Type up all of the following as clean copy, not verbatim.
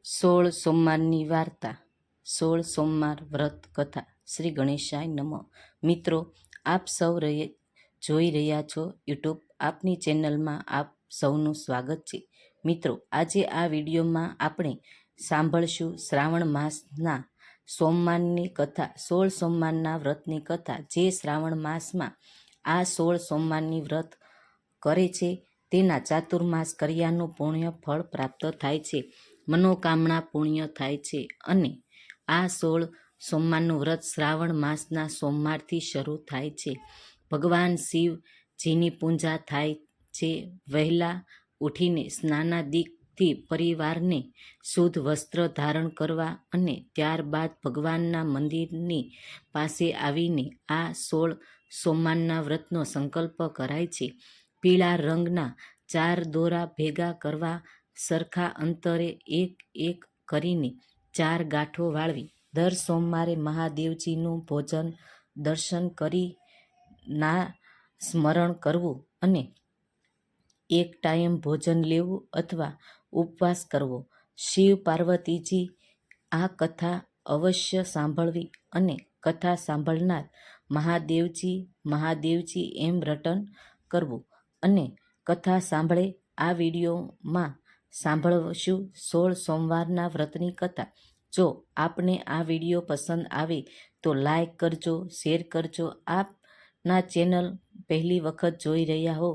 16 સોમવારની વાર્તા. 16 સોમવાર વ્રત કથા. શ્રી ગણેશાય નમઃ. મિત્રો, આપ સૌ જોઈ રહ્યા છો યુટ્યુબ. આપની ચેનલમાં આપ સૌનું સ્વાગત છે. મિત્રો, આજે આ વિડીયોમાં આપણે સાંભળશું શ્રાવણ માસના સોમવારની કથા, 16 સોમવારના વ્રતની કથા. જે શ્રાવણ માસમાં આ 16 સોમવારની વ્રત કરે છે તેના ચાતુર્માસ કર્યાનું પુણ્ય ફળ પ્રાપ્ત થાય છે, મનોકામના પુણ્ય થાય છે. અને આ 16 સોમવારનું વ્રત શ્રાવણ માસના સોમવારથી શરૂ થાય છે. ભગવાન શિવજીની પૂજા થાય છે. વહેલા ઉઠીને સ્નાનાદિકથી પરિવારને શુદ્ધ વસ્ત્ર ધારણ કરવા અને ત્યારબાદ ભગવાનના મંદિરની પાસે આવીને આ 16 સોમવારના વ્રતનો સંકલ્પ કરાય છે. પીળા રંગના 4 દોરા ભેગા કરવા, સરખા અંતરે એક એક કરીને 4 ગાંઠો વાળવી. દર સોમવારે મહાદેવજીનું ભોજન દર્શન કરી ના સ્મરણ કરવું અને એક ટાઈમ ભોજન લેવું અથવા ઉપવાસ કરવો. શિવ પાર્વતીજી આ કથા અવશ્ય સાંભળવી અને કથા સાંભળનાર મહાદેવજી મહાદેવજી એમ રટન કરવું. અને કથા સાંભળે. આ વિડીયોમાં સાંભળશું 16 સોમવારના વ્રતની કથા. જો આપને આ વિડીયો પસંદ આવે તો લાઈક કરજો, શેર કરજો. આપના ચેનલ પહેલી વખત જોઈ રહ્યા હો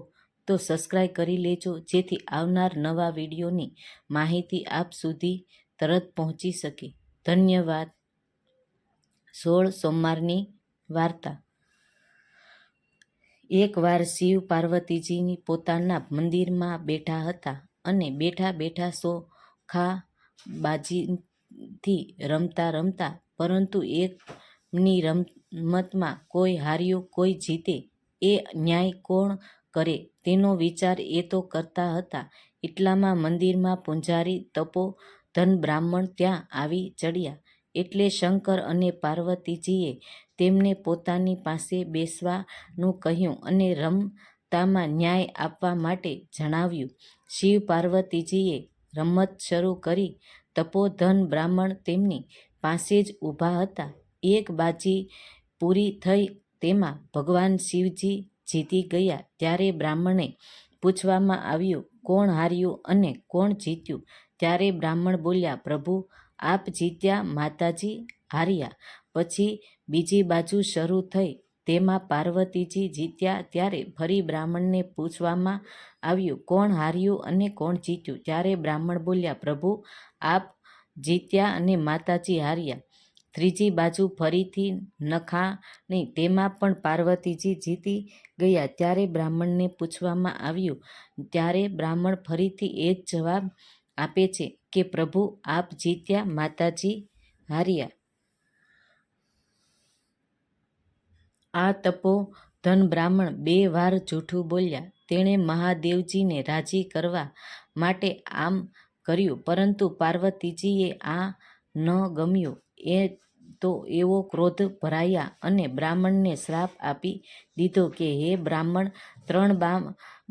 તો સબસ્ક્રાઈબ કરી લેજો, જેથી આવનાર નવા વિડીયોની માહિતી આપ સુધી તરત પહોંચી શકે. ધન્યવાદ. 16 સોમવારની વાર્તા. એકવાર શિવ પાર્વતીજી પોતાના મંદિરમાં બેઠા હતા અને બેઠા બેઠા શોખાબાજીથી રમતા રમતા, પરંતુ એકની રમતમાં કોઈ હાર્યું કોઈ જીતે એ ન્યાય કોણ કરે તેનો વિચાર એ તો કરતા હતા. એટલામાં મંદિરમાં પૂંજારી તપોધન બ્રાહ્મણ ત્યાં આવી ચડ્યા. એટલે શંકર અને પાર્વતીજીએ તેમને પોતાની પાસે બેસવાનું કહ્યું અને રમતામાં ન્યાય આપવા માટે જણાવ્યું. શિવ પાર્વતીજીએ રમત શરૂ કરી. તપોધન બ્રાહ્મણ તેમની પાસે જ ઊભા હતા. એક બાજી પૂરી થઈ, તેમાં ભગવાન શિવજી જીતી ગયા. ત્યારે બ્રાહ્મણને પૂછવામાં આવ્યું, કોણ હાર્યું અને કોણ જીત્યું? ત્યારે બ્રાહ્મણ બોલ્યા, પ્રભુ આપ જીત્યા, માતાજી હાર્યા. પછી બીજી બાજુ શરૂ થઈ, તેમાં પાર્વતીજી જીત્યા. ત્યારે ફરી બ્રાહ્મણને પૂછવામાં આવ્યું, કોણ હાર્યું અને કોણ જીત્યું? ત્યારે બ્રાહ્મણ બોલ્યા, પ્રભુ આપ જીત્યા અને માતાજી હાર્યા. ત્રીજી બાજુ ફરીથી નખાણી, તેમાં પણ પાર્વતીજી જીતી ગયા. ત્યારે બ્રાહ્મણને પૂછવામાં આવ્યું, ત્યારે બ્રાહ્મણ ફરીથી એ જ જવાબ આપે છે કે પ્રભુ આપ જીત્યા, માતાજી હાર્યા. આ તપોધન બ્રાહ્મણ 2 વાર જૂઠું બોલ્યા. તેણે મહાદેવજીને રાજી કરવા માટે આમ કર્યું, પરંતુ પાર્વતીજીએ આ ન ગમ્યું. એ તો એવો ક્રોધ ભરાયા અને બ્રાહ્મણને શ્રાપ આપી દીધો કે હે બ્રાહ્મણ, 3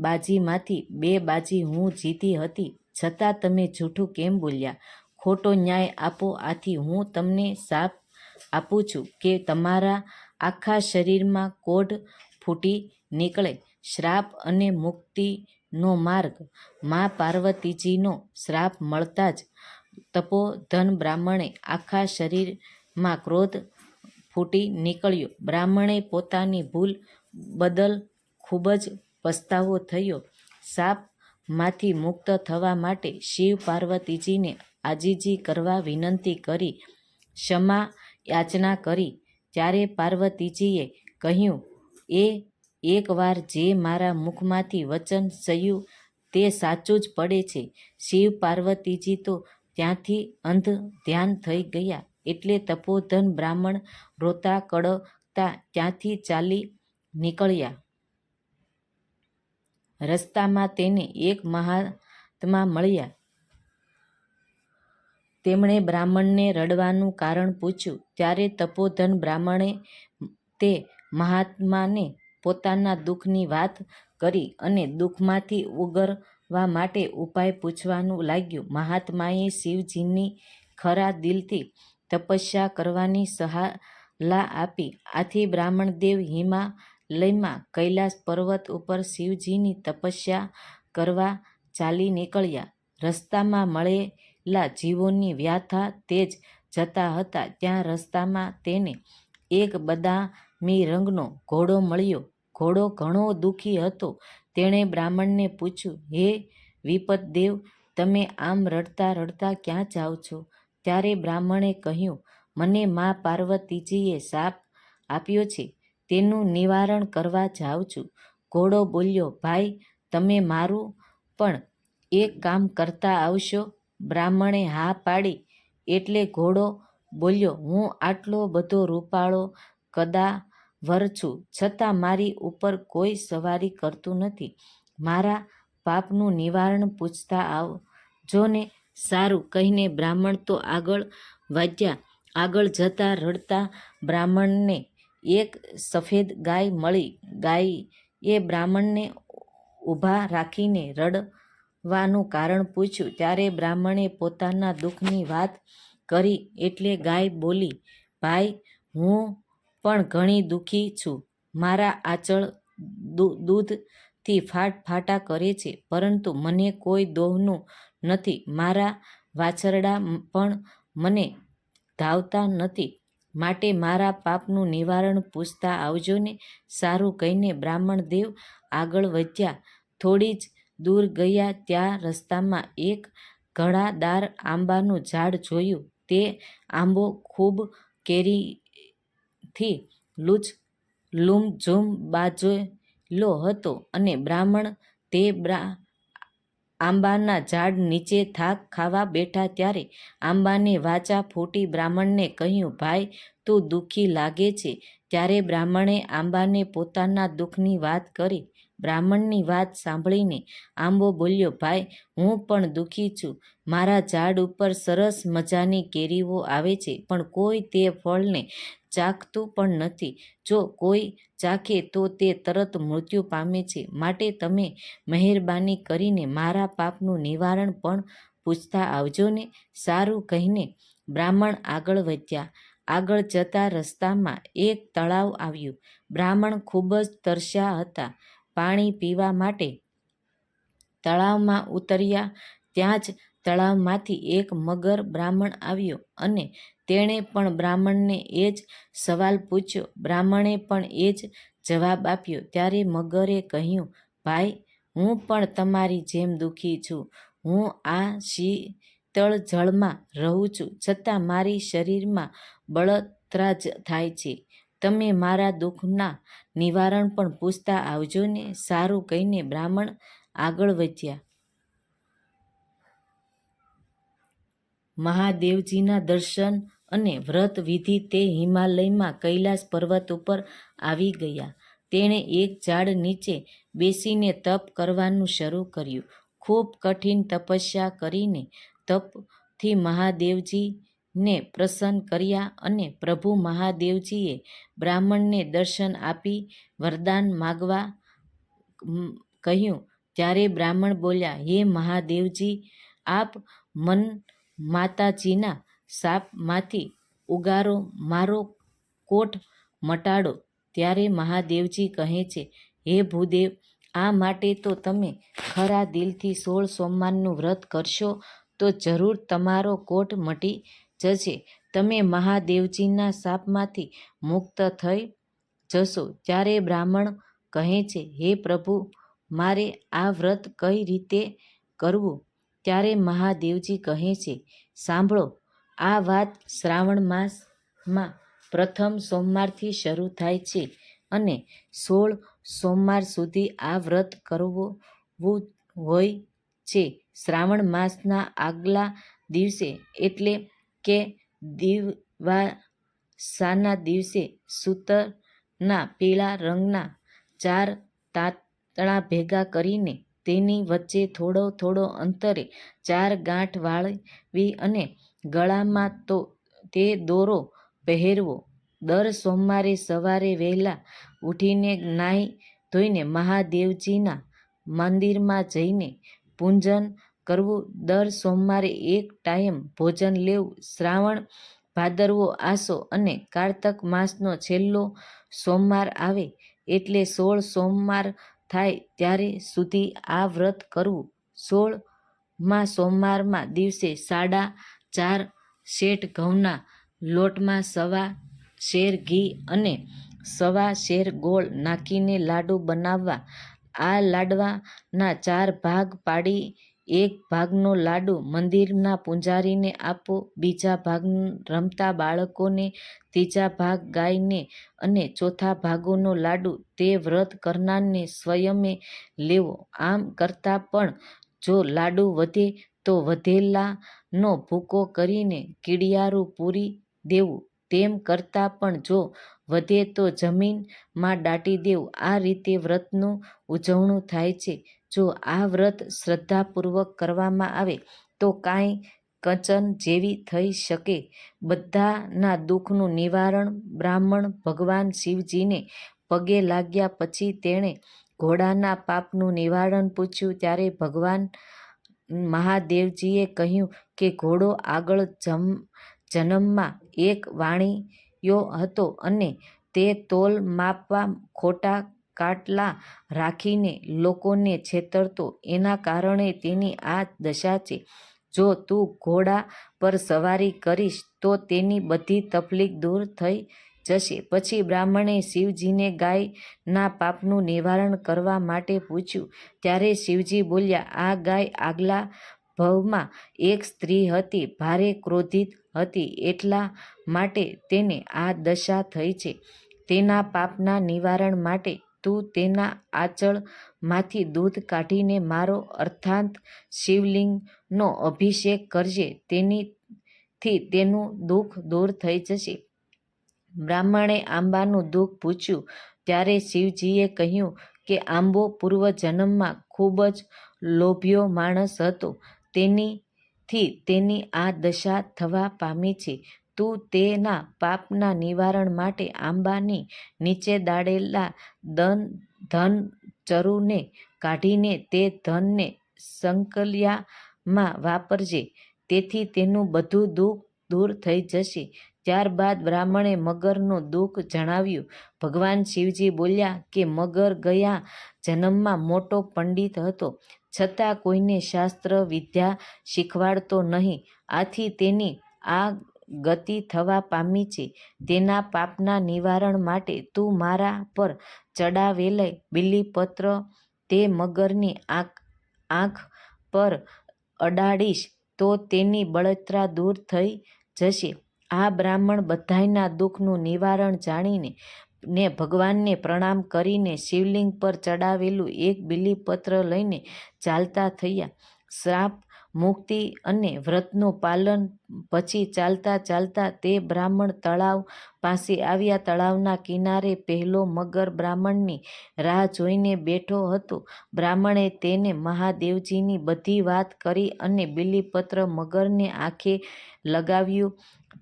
બાજીમાંથી 2 બાજી હું જીતી હતી, છતાં તમે જૂઠું કેમ બોલ્યા? ખોટો ન્યાય આપો. આથી હું તમને શાપ આપું છું કે તમારા આખા શરીરમાં કોઢ ફૂટી નીકળે. શ્રાપ અને મુક્તિનો માર્ગ. મા પાર્વતીજીનો શ્રાપ મળતા જ તપોધન બ્રાહ્મણે આખા શરીરમાં ક્રોધ ફૂટી નીકળ્યો. બ્રાહ્મણે પોતાની ભૂલ બદલ ખૂબ જ પસ્તાવો થયો. શાપમાંથી મુક્ત થવા માટે શિવ પાર્વતીજીને આજીજી કરવા વિનંતી કરી, ક્ષમા યાચના કરી. ત્યારે પાર્વતીજીએ કહ્યું, એકવાર જે મારા મુખમાંથી વચન કહ્યું તે સાચું જ પડે છે. શિવ પાર્વતીજી તો ત્યાંથી અંધ ધ્યાન થઈ ગયા. એટલે તપોધન બ્રાહ્મણ રોતા કળતા ત્યાંથી ચાલી નીકળ્યા. રસ્તામાં તેને એક મહાત્મા મળ્યા. તેમણે બ્રાહ્મણને રડવાનું કારણ પૂછ્યું. ત્યારે તપોધન બ્રાહ્મણે તે મહાત્માને પોતાના દુઃખની વાત કરી અને દુઃખમાંથી ઉગર માટે ઉપાય પૂછવાનું લાગ્યું. મહાત્માએ શિવજીની ખરા દિલથી તપસ્યા કરવાની સલાહ આપી. આથી બ્રાહ્મણદેવ હિમાલયમાં કૈલાસ પર્વત ઉપર શિવજીની તપસ્યા કરવા ચાલી નીકળ્યા. રસ્તામાં મળેલા જીવોની વ્યથા તે જ જતા હતા ત્યાં રસ્તામાં તેને એક બદામી રંગનો ઘોડો મળ્યો. ઘોડો ઘણો દુઃખી હતો. તેણે બ્રાહ્મણને પૂછ્યું, હે વિપતદેવ, તમે આમ રડતા રડતા ક્યાં જાઓ છો? ત્યારે બ્રાહ્મણે કહ્યું, મને મા પાર્વતીજીએ શાપ આપ્યો છે, તેનું નિવારણ કરવા જાઉં છું. ઘોડો બોલ્યો, ભાઈ, તમે મારું પણ એક કામ કરતા આવશો? બ્રાહ્મણે હા પાડી એટલે ઘોડો બોલ્યો, હું આટલો બધો રૂપાળો કદાવર છું, છતાં મારી ઉપર કોઈ સવારી કરતું નથી. મારા પાપનું નિવારણ પૂછતા આવજો ને. સારું કહીને બ્રાહ્મણ તો આગળ વધ્યા. આગળ જતા રડતા બ્રાહ્મણને એક સફેદ ગાય મળી. ગાયે બ્રાહ્મણને ઊભા રાખીને રડવાનું કારણ પૂછ્યું. ત્યારે બ્રાહ્મણે પોતાના દુઃખની વાત કરી એટલે ગાય બોલી, ભાઈ, હું પણ ઘણી દુઃખી છું. મારા આંચળ દૂધથી ફાટા કરે છે, પરંતુ મને કોઈ દોહનું નથી. મારા વાછરડા પણ મને ધાવતા નથી. માટે મારા પાપનું નિવારણ પૂછતા આવજો ને. સારું કહીને બ્રાહ્મણદેવ આગળ વધ્યા. થોડી જ દૂર ગયા ત્યાં રસ્તામાં એક ઘણાદાર આંબાનું ઝાડ જોયું. તે આંબો ખૂબ કેરીથી લૂમઝૂમ બાજેલો હતો અને બ્રાહ્મણ તે આંબાના ઝાડ નીચે થાક ખાવા બેઠા ત્યારે આંબાને વાચા ફૂટી. બ્રાહ્મણને કહ્યું, ભાઈ, તું દુઃખી લાગે છે. ત્યારે બ્રાહ્મણે આંબાને પોતાના દુઃખની વાત કરી. બ્રાહ્મણની વાત સાંભળીને આંબો બોલ્યો, ભાઈ, હું પણ દુઃખી છું. મારા ઝાડ ઉપર સરસ મજાની કેરીઓ આવે છે, પણ કોઈ તે ફળને ચાખતું પણ નથી. જો કોઈ ચાખે તો તે તરત મૃત્યુ પામે છે. માટે તમે મહેરબાની કરીને મારા પાપનું નિવારણ પણ પૂછતા આવજો ને. સારું કહીને બ્રાહ્મણ આગળ વધ્યા. આગળ જતા રસ્તામાં એક તળાવ આવ્યું. બ્રાહ્મણ ખૂબ જ તરસ્યા હતા. પાણી પીવા માટે તળાવમાં ઉતર્યા. ત્યાં જ તળાવમાંથી એક મગર બ્રાહ્મણ આવ્યો અને તેણે પણ બ્રાહ્મણને એ જ સવાલ પૂછ્યો. બ્રાહ્મણે પણ એ જ જવાબ આપ્યો. ત્યારે મગરે કહ્યું, ભાઈ, હું પણ તમારી જેમ દુઃખી છું. હું આ શીતળ જળમાં રહું છું, છતાં મારી શરીરમાં બળતરા જ થાય છે. તમે મારા દુઃખના નિવારણ પણ પૂછતા આવજો ને. સારું કહીને બ્રાહ્મણ આગળ વધ્યા. મહાદેવજીના દર્શન અને વ્રત વિધિ તે હિમાલયમાં કૈલાસ પર્વત ઉપર આવી ગયા. તેણે એક ઝાડ નીચે બેસીને તપ કરવાનું શરૂ કર્યું. ખૂબ કઠિન તપસ્યા કરીને તપથી મહાદેવજીને પ્રસન્ન કર્યા અને પ્રભુ મહાદેવજીએ બ્રાહ્મણને દર્શન આપી વરદાન માંગવા કહ્યું. ત્યારે બ્રાહ્મણ બોલ્યા, હે મહાદેવજી, આપ માતાજીના શાપમાંથી ઉગારો, મારો કોટ મટાડો. ત્યારે મહાદેવજી કહે છે, હે ભૂદેવ, આ માટે તો તમે ખરા દિલથી 16 સોમવારનું વ્રત કરશો તો જરૂર તમારો કોટ મટી જશે. તમે મહાદેવજીના શાપમાંથી મુક્ત થઈ જશો. ત્યારે બ્રાહ્મણ કહે છે, હે પ્રભુ, મારે આ વ્રત કઈ રીતે કરવું? ત્યારે મહાદેવજી કહે છે, સાંભળો, આ વાત શ્રાવણ માસમાં પ્રથમ સોમવારથી શરૂ થાય છે અને 16 સોમવાર સુધી આ વ્રત કરવું હોય છે. શ્રાવણ માસના આગલા દિવસે એટલે કે દિવાસાના દિવસે સૂતરના પીળા રંગના 4 તાંતણા ભેગા કરીને તેની વચ્ચે થોડો થોડો અંતરે 4 ગાંઠ વાળવી અને ગળામાં તે દોરો પહેરવો. દર સોમવારે સવારે વહેલા ઉઠીને નાહી ધોઈને મહાદેવજીના મંદિરમાં જઈને પૂજન કરવું, દર સોમવારે એક ટાઈમ ભોજન લેવું, શ્રાવણ ભાદરવો આસો અને કારતક માસનો છેલ્લો સોમવાર આવે એટલે 16 સોમવાર થાય ત્યારે સુધી આ વ્રત કરવું. 16મા સોમવારના દિવસે 4.5 સેર ઘઉંના લોટમાં 1.25 સેર ઘી અને 1.25 સેર ગોળ નાખીને લાડુ બનાવવા. આ લાડવાના 4 ભાગ પાડી એક ભાગનો લાડુ મંદિરના પૂજારીને આપવો, બીજા ભાગ રમતા બાળકોને, ત્રીજા ભાગ ગાયને અને ચોથા ભાગનો લાડુ તે વ્રત કરનારને સ્વયંમે લેવો. આમ કરતાં પણ જો લાડુ વધે તો વધેલાનો ભૂકો કરીને કીડિયારું પૂરી દેવું. તેમ કરતાં પણ જો વધે તો જમીનમાં દાટી દેવું. આ રીતે વ્રતનું ઉજવણું થાય છે. જો આ વ્રત શ્રદ્ધાપૂર્વક કરવામાં આવે તો કાંઈ કચન જેવી થઈ શકે. બધાના દુઃખનું નિવારણ. બ્રાહ્મણ ભગવાન શિવજીને પગે લાગ્યા પછી તેણે ઘોડાના પાપનું નિવારણ પૂછ્યું. ત્યારે ભગવાન મહાદેવજીએ કહ્યું કે ઘોડો આગળ જન્મમાં એક વાણિયો હતો અને તે તોલ માપવા ખોટા કાટલા રાખીને લોકોને છેતરતો. એના કારણે તેની આ દશા છે. જો તું ઘોડા પર સવારી કરીશ તો તેની બધી તકલીફ દૂર થઈ જશે. પછી બ્રાહ્મણે શિવજીને ગાયના પાપનું નિવારણ કરવા માટે પૂછ્યું. ત્યારે શિવજી બોલ્યા, આ ગાય આગલા ભવમાં એક સ્ત્રી હતી, ભારે ક્રોધિત હતી, એટલા માટે તેને આ દશા થઈ છે. તેના પાપના નિવારણ માટે તું તેના આંચળમાંથી દૂધ કાઢીને મારો અર્થાત શિવલિંગનો અભિષેક કરજે. તેનાથી તેનું દુઃખ દૂર થઈ જશે. બ્રાહ્મણે આંબાનું દુઃખ પૂછ્યું. ત્યારે શિવજીએ કહ્યું કે આંબો પૂર્વજન્મમાં ખૂબ જ લોભિયો માણસ હતો. તેથી તેની આ દશા થવા પામી છે. તું તેના પાપના નિવારણ માટે આંબાની નીચે દાળેલા ધન ચરુને કાઢીને તે ધનને સંકલ્યામાં વાપરજે. તેથી તેનું બધું દુઃખ દૂર થઈ જશે. ત્યારબાદ બ્રાહ્મણે મગરનું દુઃખ જણાવ્યું. ભગવાન શિવજી બોલ્યા કે મગર ગયા જન્મમાં મોટો પંડિત હતો, છતાં કોઈને શાસ્ત્ર વિદ્યા શીખવાડતો નહીં. આથી તેની આ ગતિ થવા પામી છે. તેના પાપના નિવારણ માટે તું મારા પર ચડાવેલા બીલીપત્ર તે મગરની આંખ પર અડાડીશ તો તેની બળતરા દૂર થઈ જશે. આ બ્રાહ્મણ બધાયના દુઃખનું નિવારણ જાણીને ભગવાનને પ્રણામ કરીને શિવલિંગ પર ચડાવેલું એક બીલીપત્ર લઈને ચાલતા થયા. શ્રાપ મુક્તિ અને વ્રતનું પાલન પછી ચાલતા ચાલતા તે બ્રાહ્મણ તળાવ પાસે આવ્યા. તળાવના કિનારે પહેલો મગર બ્રાહ્મણની રાહ જોઈને બેઠો હતો. બ્રાહ્મણે તેને મહાદેવજીની બધી વાત કરી અને બીલીપત્ર મગરને આંખે લગાવ્યું.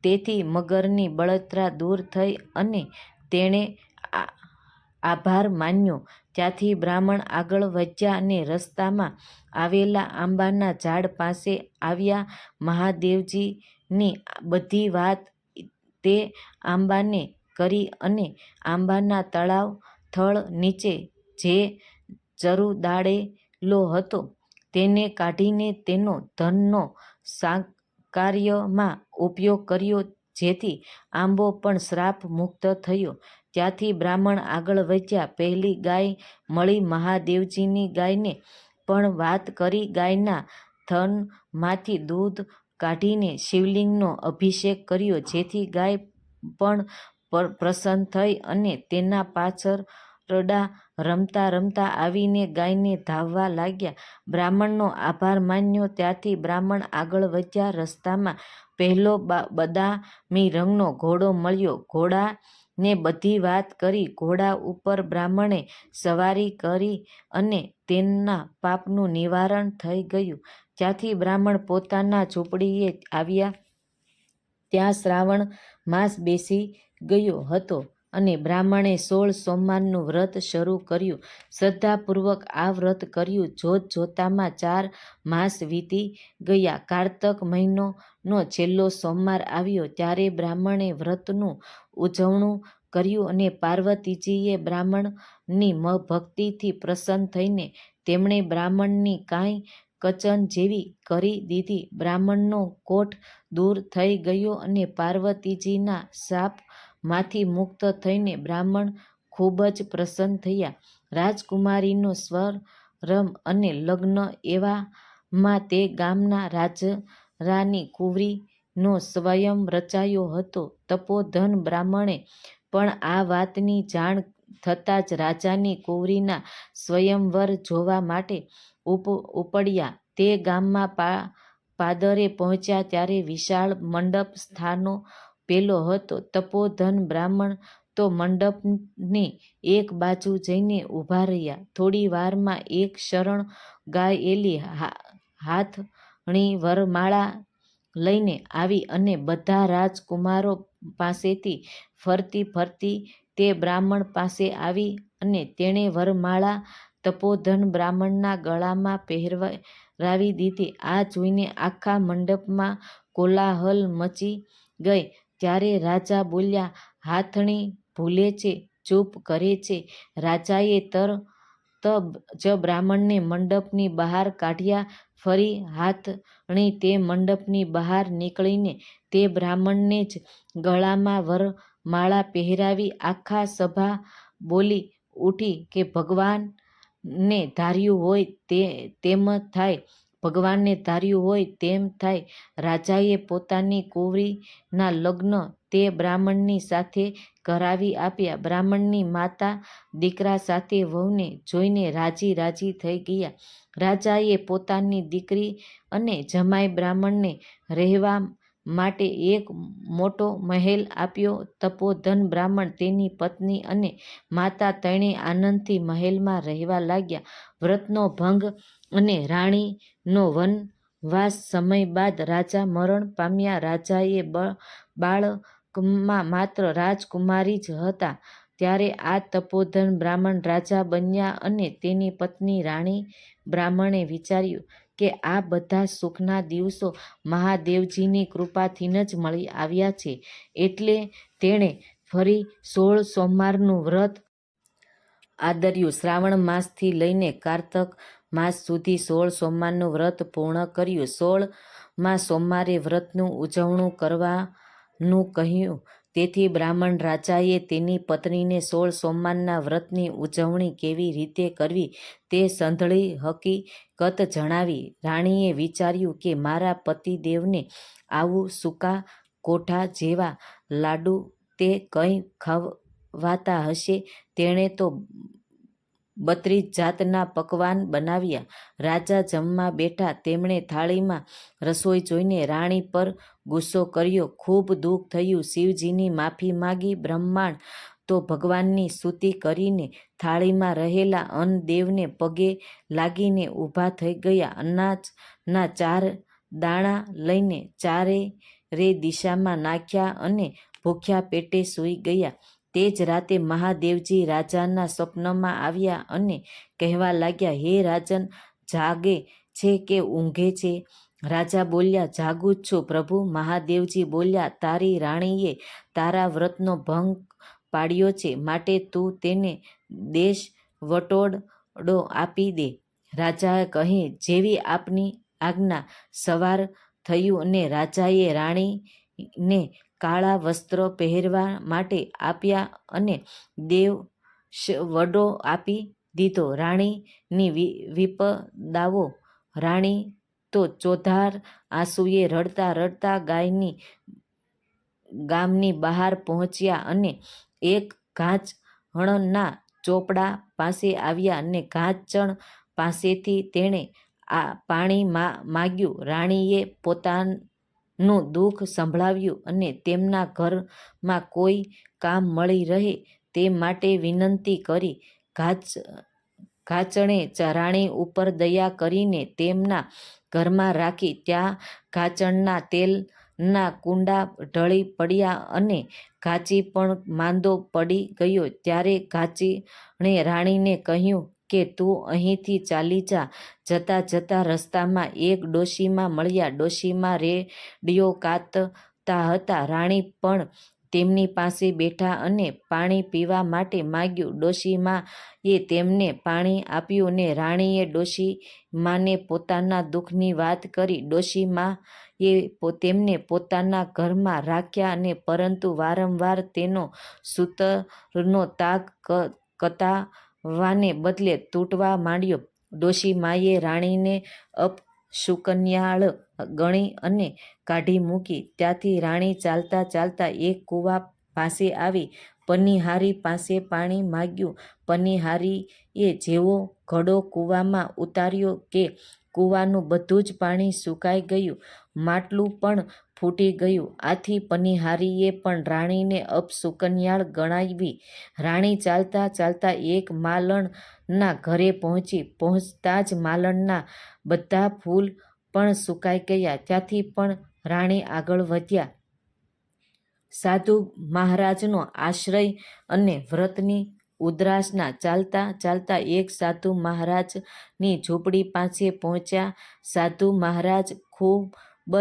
તેથી મગરની બળતરા દૂર થઈ અને તેણે આભાર માન્યો. ત્યાંથી બ્રાહ્મણ આગળ વધ્યા અને રસ્તામાં આવેલા આંબાના ઝાડ પાસે આવ્યા. મહાદેવજીની બધી વાત તે આંબાને કરી અને આંબાના તળાવ થળ નીચે જે ચરુ દાળેલો હતો તેને કાઢીને તેનો ધનનો કાર્યમાં ઉપયોગ કર્યો, જેથી આંબો પણ શ્રાપ મુક્ત થયો. ત્યાંથી બ્રાહ્મણ આગળ વધ્યા. પહેલી ગાય મળી. મહાદેવજીની ગાયને પણ વાત કરી. ગાયના થનમાંથી દૂધ કાઢીને શિવલિંગનો અભિષેક કર્યો, જેથી ગાય પણ પ્રસન્ન થઈ અને તેના પાછરડા રમતા રમતા આવીને ગાયને ધાવવા લાગ્યા. બ્રાહ્મણનો આભાર માન્યો. ત્યાંથી બ્રાહ્મણ આગળ વધ્યા. રસ્તામાં પહેલો બદામી રંગનો ઘોડો મળ્યો. ઘોડાને બધી વાત કરી. ઘોડા ઉપર બ્રાહ્મણે સવારી કરી અને તેના પાપનું નિવારણ થઈ ગયું. ત્યાંથી બ્રાહ્મણ પોતાના ઝૂંપડીએ આવ્યા. ત્યાં શ્રાવણ માસ બેસી ગયો હતો અને બ્રાહ્મણે 16 સોમવારનું વ્રત શરૂ કર્યું. શ્રદ્ધાપૂર્વક આ વ્રત કર્યું. જોત જોતામાં 4 માસ વીતી ગયા. કારતક મહિનાનો છેલ્લો સોમવાર આવ્યો ત્યારે બ્રાહ્મણે વ્રતનું ઉજવણું કર્યું અને પાર્વતીજીએ બ્રાહ્મણની ભક્તિથી પ્રસન્ન થઈને તેમણે બ્રાહ્મણની કાંઈ કચન જેવી કરી દીધી. બ્રાહ્મણનો કોઢ દૂર થઈ ગયો અને પાર્વતીજીના શાપમાંથી મુક્ત થઈને બ્રાહ્મણ ખૂબ જ પ્રસન્ન થયા. રાજકુમારીનો સ્વરમ અને લગ્ન એવામાં તે ગામના રાજાની કુંવરીનો સ્વયં રચાયો હતો. તપોધન બ્રાહ્મણે પણ આ વાતની જાણ થતાં જ રાજાની કુંવરીના સ્વયંવર જોવા માટે ઉપડ્યા. તે ગામમાં પાદરે પહોંચ્યા ત્યારે વિશાળ મંડપ સ્થાપેલો હતો. તપોધન બ્રાહ્મણ તો મંડપની એક બાજુ જઈને ઊભા રહ્યા. થોડી વારમાં એક શણગારેલી હાથણી વરમાળા લઈને આવી અને બધા રાજકુમારો પાસેથી ફરતી ફરતી તે બ્રાહ્મણ પાસે આવી અને તેણે વરમાળા તપોધન બ્રાહ્મણના ગળામાં પહેરાવી દીધી. આ જોઈને આખા મંડપમાં કોલાહલ મચી ગઈ. ત્યારે રાજા બોલ્યા, હાથણી ભૂલે છે, ચૂપ કરે છે. રાજાએ તરત જ બ્રાહ્મણને મંડપની બહાર કાઢ્યા. ફરી હાથણી તે મંડપની બહાર નીકળીને તે બ્રાહ્મણને જ ગળામાં વરમાળા પહેરાવી. આખા સભા બોલી ઉઠી કે ભગવાને ધાર્યું હોય તેમ થાય, ભગવાને ધાર્યું હોય તેમ થાય. રાજાએ પોતાની કુંવરીના લગ્ન તે બ્રાહ્મણની સાથે કરાવી આપ્યા. બ્રાહ્મણની માતા દીકરા સાથે વહુને જોઈને રાજી રાજી થઈ ગયા. રાજાએ પોતાની દીકરી અને જમાઈ બ્રાહ્મણને રહેવા માટે એક મોટો મહેલ આપ્યો. તપોધન બ્રાહ્મણ, તેની પત્ની અને માતા ત્રણેય આનંદથી મહેલમાં રહેવા લાગ્યા. વ્રતનો ભંગ અને રાણીનો વનવાસ સમય બાદ રાજા મરણ પામ્યા. રાજાએ બાળકમાં માત્ર રાજકુમારી જ હતા ત્યારે આ તપોધન બ્રાહ્મણ રાજા બન્યા અને તેની પત્ની રાણી. બ્રાહ્મણે વિચાર્યું કે આ બધા સુખના દિવસો મહાદેવજીની કૃપાથી જ મળી આવ્યા છે, એટલે તેણે ફરી 16 સોમવારનું વ્રત આદર્યું. શ્રાવણ માસથી લઈને કારતક માસ સુધી 16 સોમવારનું વ્રત પૂર્ણ કર્યું. 16મા સોમવારે વ્રતનું ઉજવણું કરવાનું કહ્યું. તેથી બ્રાહ્મણ રાજાએ તેની પત્નીને 16 સોમવારના વ્રતની ઉજવણી કેવી રીતે કરવી તે સંઘળી હકીકત જણાવી. રાણીએ વિચાર્યું કે મારા પતિદેવને આવું સૂકા કોઠા જેવા લાડુ તે કંઈ ખવાતા હશે. તેણે તો 32 જાતના પકવાન બનાવ્યા. રાજા જમવા બેઠા. તેમણે થાળીમાં રસોઈ જોઈને રાણી પર ગુસ્સો કર્યો. ખૂબ દુઃખ થયું. શિવજીની માફી માંગી. બ્રાહ્મણ તો ભગવાનની સ્તુતિ કરીને થાળીમાં રહેલા અન્નદેવને પગે લાગીને ઊભા થઈ ગયા. અનાજના 4 દાણા લઈને ચારે દિશામાં નાખ્યા અને ભૂખ્યા પેટે સૂઈ ગયા. તે જ રાતે મહાદેવજી રાજાના સ્વપ્નમાં આવ્યા અને કહેવા લાગ્યા, હે રાજન, જાગે છે કે ઊંઘે છે? રાજા બોલ્યા, જાગું જ છું પ્રભુ. મહાદેવજી બોલ્યા, તારી રાણીએ તારા વ્રતનો ભંગ પાડ્યો છે, માટે તું તેને દેશ વટોળો આપી દે. રાજાએ કહ્યું, જેવી આપની આજ્ઞા. સવાર થયું અને રાજાએ રાણીને કાળા વસ્ત્ર પહેરવા માટે આપ્યા અને દેશવડો આપી દીધો. રાણીની વિપદાઓ. રાણી તો ચોધાર આંસુએ રડતા રડતા ગામની બહાર પહોંચ્યા અને એક ઘાંચણના ચોપડા પાસે આવ્યા અને ઘાંચણ પાસેથી તેણે પાણી માંગ્યું. રાણીએ પોતાનું દુઃખ સંભળાવ્યું અને તેમના ઘરમાં કોઈ કામ મળી રહે તે માટે વિનંતી કરી. ઘાંચણે રાણી ઉપર દયા કરીને તેમના ઘરમાં રાખી. ત્યાં ઘાંચણના તેલ ના કુંડા ઢળી પડ્યા અને ઘાંચી પણ માંદો પડી ગયો. ત્યારે ઘાંચીણે રાણીને કહ્યું કે તું અહીંથી ચાલી જા. જતા જતા રસ્તામાં એક ડોશીમા મળ્યા. ડોશીમા રેડિયો કાતતા હતા. રાણી પણ તેમની પાસે બેઠા અને પાણી પીવા માટે માંગ્યું. ડોશીમાએ તેમને પાણી આપ્યું ને રાણીએ ડોશીમાને પોતાના દુઃખની વાત કરી. ડોશીમાએ તેમને પોતાના ઘરમાં રાખ્યા અને પરંતુ વારંવાર તેનો સૂતરનો તાગ કતાવાને બદલે તૂટવા માંડ્યો. ડોશીમાએ રાણીને અપશુકનિયાળ ગણી અને કાઢી મૂકી. ત્યાંથી રાણી ચાલતા ચાલતા એક કૂવા પાસે આવી. પનિહારી પાસે પાણી માંગ્યું. પનિહારીએ જેવો ઘડો કૂવામાં ઉતાર્યો કે કૂવાનું બધું જ પાણી સુકાઈ ગયું, માટલું પણ ફૂટી ગયું. આથી પનિહારીએ પણ રાણીને અપશુકનિયાળ ગણાવી. રાણી ચાલતા ચાલતા એક માલણના ઘરે પહોંચી. પહોંચતાં જ માલણના બધા ફૂલ પણ સુકાઈ ગયા. ત્યાંથી પણ રાણી આગળ વધ્યા. સાધુ મહારાજનો આશ્રય અને વ્રતની ઉદ્રાસના. ચાલતા ચાલતા એક સાધુ મહારાજની ઝૂંપડી પાસે પહોંચ્યા. સાધુ મહારાજ ખૂબ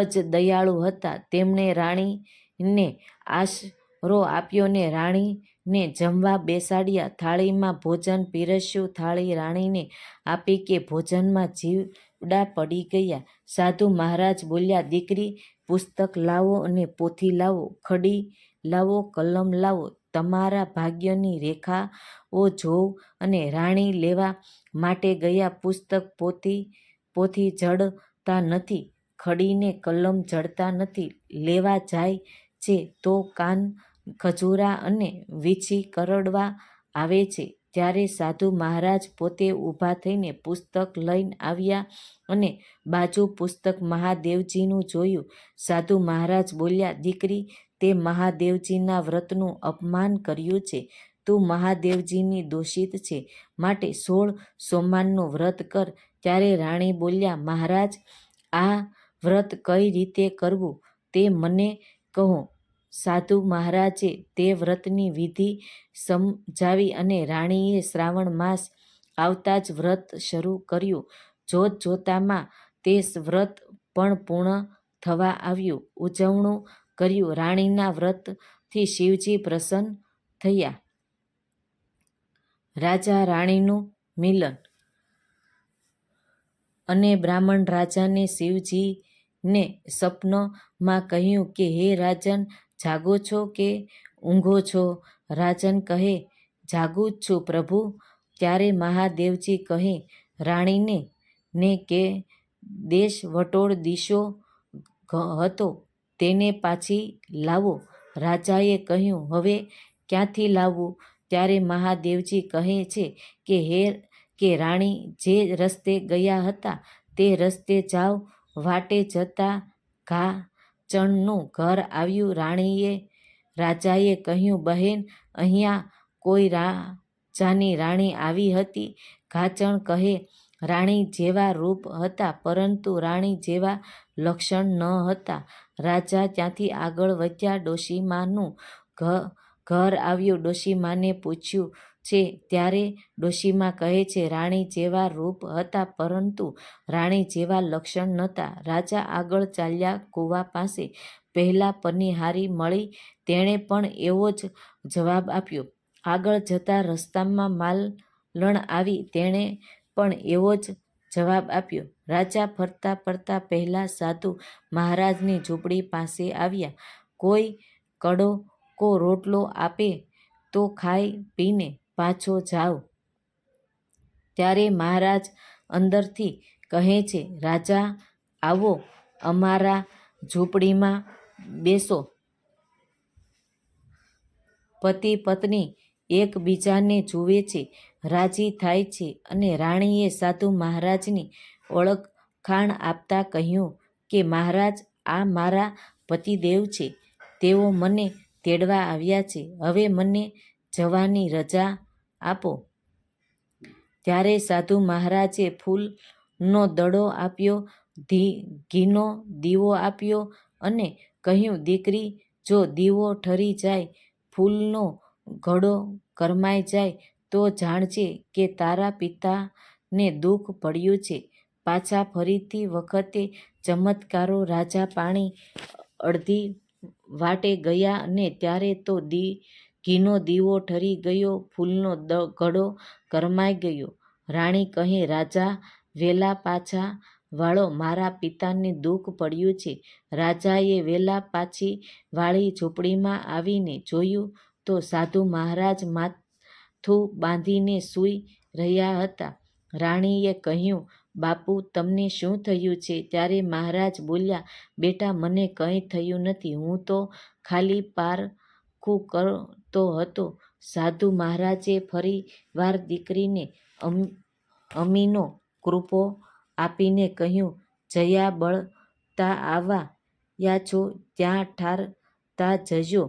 જ દયાળુ હતા. તેમણે રાણીને આશરો આપ્યો ને રાણીને જમવા બેસાડ્યા. થાળીમાં ભોજન પીરસ્યું. થાળી રાણીને આપી કે ભોજનમાં જીવડા પડી ગયા. સાધુ મહારાજ બોલ્યા, દીકરી, પુસ્તક લાવો અને પોથી લાવો, ખડી લાવો, કલમ લાવો, તમારા ભાગ્યની રેખાઓ જોઉં. અને રાણી લેવા માટે ગયા. પુસ્તક પોથી જડતા નથી, ખડી ને કલમ જડતા નથી. લેવા જાય છે તો કાન ખજૂરા અને વીછી કરડવા આવે છે. ત્યારે સાધુ મહારાજ પોતે ઊભા થઈને પુસ્તક લઈને આવ્યા અને બાજુ પુસ્તક મહાદેવજીનું જોયું. સાધુ મહારાજ બોલ્યા, દીકરી, તે મહાદેવજીના વ્રતનું અપમાન કર્યું છે. તું મહાદેવજીની દોષિત છે, માટે 16 સોમવારનું વ્રત કર. ત્યારે રાણી બોલ્યા, મહારાજ, આ વ્રત કઈ રીતે કરવું તે મને કહો. સાધુ મહારાજે તે વ્રતની વિધિ સમજાવી અને રાણીએ શ્રાવણ માસ આવતા જ વ્રત શરૂ કર્યું. જોત જોતામાં તે વ્રત પણ પૂર્ણ થવા આવ્યું. ઉજવણું કર્યું. રાણીના વ્રતથી શિવજી પ્રસન્ન થયા. રાજા રાણીનું મિલન. અને બ્રાહ્મણ રાજાને શિવજીને સ્વપ્નમાં કહ્યું કે હે રાજન, જાગો છો કે ઊંઘો છો? રાજન કહે, જાગું જ છું પ્રભુ. ત્યારે મહાદેવજી કહે રાણીને ને કે દેશ વટોળ દિશો હતો તેને પાછી લાવો. રાજાએ કહ્યું, હવે ક્યાંથી લાવવું? ત્યારે મહાદેવજી કહે છે કે રાણી જે રસ્તે ગયા હતા તે રસ્તે જાઓ. વાટે જતાં ઘાચણનું ઘર આવ્યું. રાજાએ કહ્યું, બહેન, અહીંયા કોઈ રાજાની રાણી આવી હતી? ઘાચણ કહે, રાણી જેવા રૂપ હતા પરંતુ રાણી જેવા લક્ષણ ન હતા. રાજા ત્યાંથી આગળ વધ્યા. ડોશીમાનું ઘર આવ્યું. ડોશીમાને પૂછ્યું છે ત્યારે ડોશીમા કહે છે, રાણી જેવા રૂપ હતા પરંતુ રાણી જેવા લક્ષણ નહોતા. રાજા આગળ ચાલ્યા. કૂવા પાસે પહેલા પનિહારી મળી. તેણે પણ એવો જ જવાબ આપ્યો. આગળ જતા રસ્તામાં માલણ આવી. તેણે પણ એવો જ જવાબ આપ્યો. રાજા ફરતા ફરતા પહેલા સાધુ મહારાજની ઝૂંપડી પાસે આવ્યા. કોઈ કડકો રોટલો આપે તો ખાઈ પીને પાછો જાવ. ત્યારે મહારાજ અંદરથી કહે છે, રાજા, આવો, અમારા ઝૂંપડીમાં બેસો. પતિ પત્ની એકબીજાને જુએ છે, રાજી થાય છે. અને રાણીએ સાધુ મહારાજની ઓળખાણ આપતા કહ્યું કે મહારાજ, આ મારા પતિદેવ છે. તેઓ મને તેડવા આવ્યા છે. હવે મને જવાની રજા આપો. ત્યારે સાધુ મહારાજે ફૂલનો દડો આપ્યો, ઘીનો દીવો આપ્યો અને કહ્યું, દીકરી, જો દીવો ઠરી જાય, ફૂલનો ઘડો કરમાઈ જાય તો જાણજે કે તારા પિતાને દુઃખ પડ્યું છે. પાછા ફરીથી વખતે ચમત્કારો. રાજા પાણી અડધી વાટે ગયા અને ત્યારે તો ઘીનો દીવો ઠરી ગયો, ફૂલનો ઘડો કરમાઈ ગયો. રાણી કહે, રાજા, વેલા પાછા વાળો, મારા પિતાને દુઃખ પડ્યું છે. રાજાએ વેલા પાછી વાળી. ઝૂંપડીમાં આવીને જોયું તો સાધુ મહારાજ માથું બાંધીને સૂઈ રહ્યા હતા. રાણીએ કહ્યું, બાપુ, તમને શું થયું છે? ત્યારે મહારાજ બોલ્યા, બેટા, મને કંઈ થયું નથી, હું તો ખાલી પારખું કરતો હતો. સાધુ મહારાજે ફરી વાર દીકરીને અમીનો કૃપો આપીને કહ્યું, જયા બળતા આવ્યા છો ત્યાં ઠારતા જજો.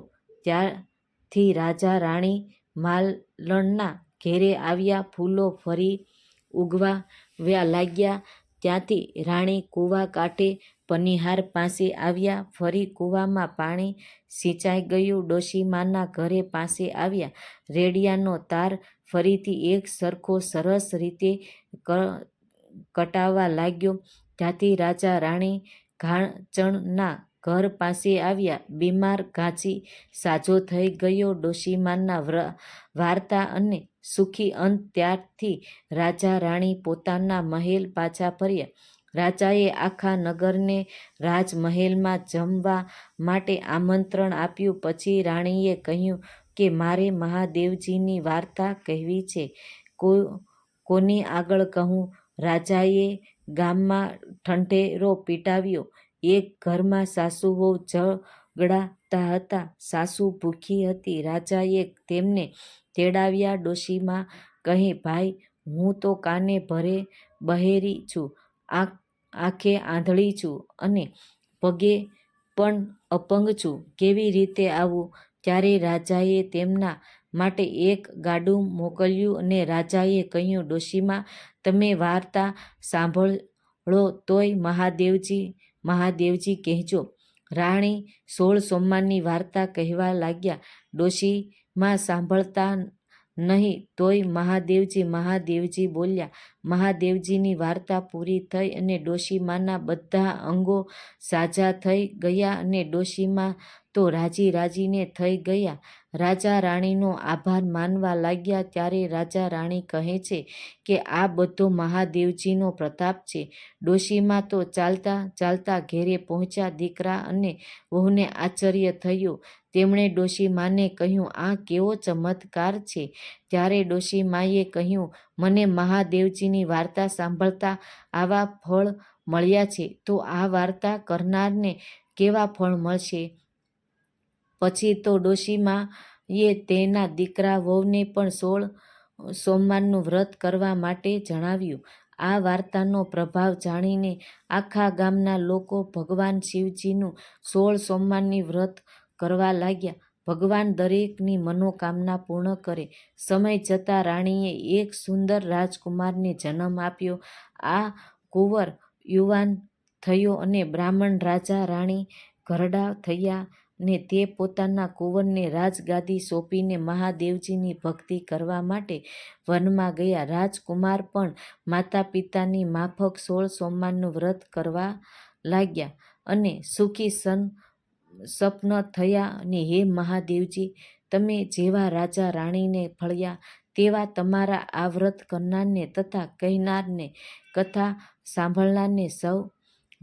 ત્યારથી રાજા રાણી માલણના ઘેરે આવ્યા. ફૂલો ફરી ઉગવા લાગ્યા. ત્યાંથી રાણી કૂવા કાંઠે પનિહાર પાસે આવ્યા. ફરી કૂવામાં પાણી સિંચાઈ ગયું. ડોશીમાના ઘરે પાસે આવ્યા. રેડિયાનો તાર ફરીથી એક સરખો સરસ રીતે કટાવા લાગ્યો. ત્યાંથી રાજા રાણી ઘાંચણના ઘર પાસે આવ્યા. બીમાર ઘાંચી સાજો થઈ ગયો. ડોશીમાના વાર્તા અને સુખી અંત. ત્યારથી રાજા રાણી પોતાના મહેલ પાછા ફર્યા. રાજાએ આખા નગરને રાજમહેલમાં જમવા માટે આમંત્રણ આપ્યું. પછી રાણીએ કહ્યું કે મારે મહાદેવજીની વાર્તા કહેવી છે. કોની આગળ કહું? રાજાએ ગામમાં ઠંઠેરો પીટાવ્યો. એક ઘરમાં સાસુ વહુ ઝઘડાતા હતા. સાસુ ભૂખી હતી. રાજાએ તેમને તેડાવ્યા. ડોશીમા કહે, ભાઈ, હું તો કાને ભરે બહેરી છું, આંખે આંધળી છું અને પગે પણ અપંગ છું. કેવી રીતે આવું? ત્યારે રાજાએ તેમના માટે એક ગાડું મોકલ્યું અને રાજાએ કહ્યું, ડોશીમા, તમે વાર્તા સાંભળો તોય મહાદેવજી મહાદેવજી કહેજો. રાણી 16 સોમવારની વાર્તા કહેવા લાગ્યા. ડોશીમા સાંભળતા નહીં તોય મહાદેવજી મહાદેવજી બોલ્યા. મહાદેવજીની વાર્તા પૂરી થઈ અને ડોશીમાના બધા અંગો સાજા થઈ ગયા અને ડોશીમા તો રાજી રાજીને થઈ ગયા. રાજા રાણીનો આભાર માનવા લાગ્યા. ત્યારે રાજા રાણી કહે છે કે આ બધો મહાદેવજીનો પ્રતાપ છે. ડોશીમા તો ચાલતા ચાલતા ઘેરે પહોંચ્યા. દીકરા અને વહુને આશ્ચર્ય થયું. તેમણે ડોશીમાને કહ્યું, આ કેવો ચમત્કાર છે? ત્યારે ડોશીમાએ કહ્યું, મને મહાદેવજીની વાર્તા સાંભળતા આવા ફળ મળ્યા છે, તો આ વાર્તા કરનારને કેવા ફળ મળશે? પછી તો ડોશીમાએ તેના દીકરા વહુને પણ 16 સોમવારનું વ્રત કરવા માટે જણાવ્યું. આ વાર્તાનો પ્રભાવ જાણીને આખા ગામના લોકો ભગવાન શિવજીનું 16 સોમવારની વ્રત કરવા લાગ્યા. ભગવાન દરેકની મનોકામના પૂર્ણ કરે. સમય જતાં રાણીએ એક સુંદર રાજકુમારને જન્મ આપ્યો. આ કુંવર યુવાન થયો અને બ્રાહ્મણ રાજા રાણી ઘરડા થયા ને તે પોતાના કુંવરને રાજગાદી સોંપીને મહાદેવજીની ભક્તિ કરવા માટે વનમાં ગયા. રાજકુમાર પણ માતા પિતાની માફક 16 સોમવારનું વ્રત કરવા લાગ્યા અને સુખી સપન થયા. અને હે મહાદેવજી, તમે જેવા રાજા રાણીને ફળ્યા તેવા તમારા આ વ્રત કરનારને તથા કહેનારને, કથા સાંભળનારને સૌ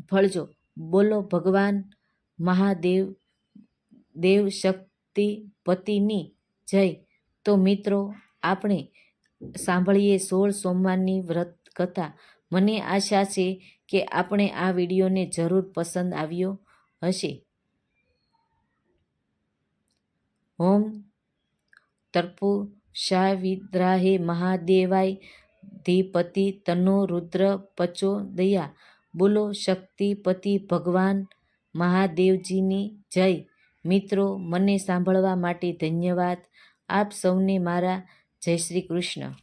ફળજો. બોલો ભગવાન મહાદેવ શક્તિપતિની જય. તો મિત્રો, આપણે સાંભળીએ 16 સોમવારની વ્રત કથા. મને આશા છે કે આપણે આ વિડીયોને જરૂર પસંદ આવ્યો હશે. ઓમ તત્પુરુષાય મહાદેવાય ધીપતિ તન્નો રુદ્ર પ્રચોદયાત્. બોલો શક્તિપતિ ભગવાન મહાદેવજીની જય. મિત્રો, મને સાંભળવા માટે ધન્યવાદ. આપ સૌને મારા જય શ્રી કૃષ્ણ.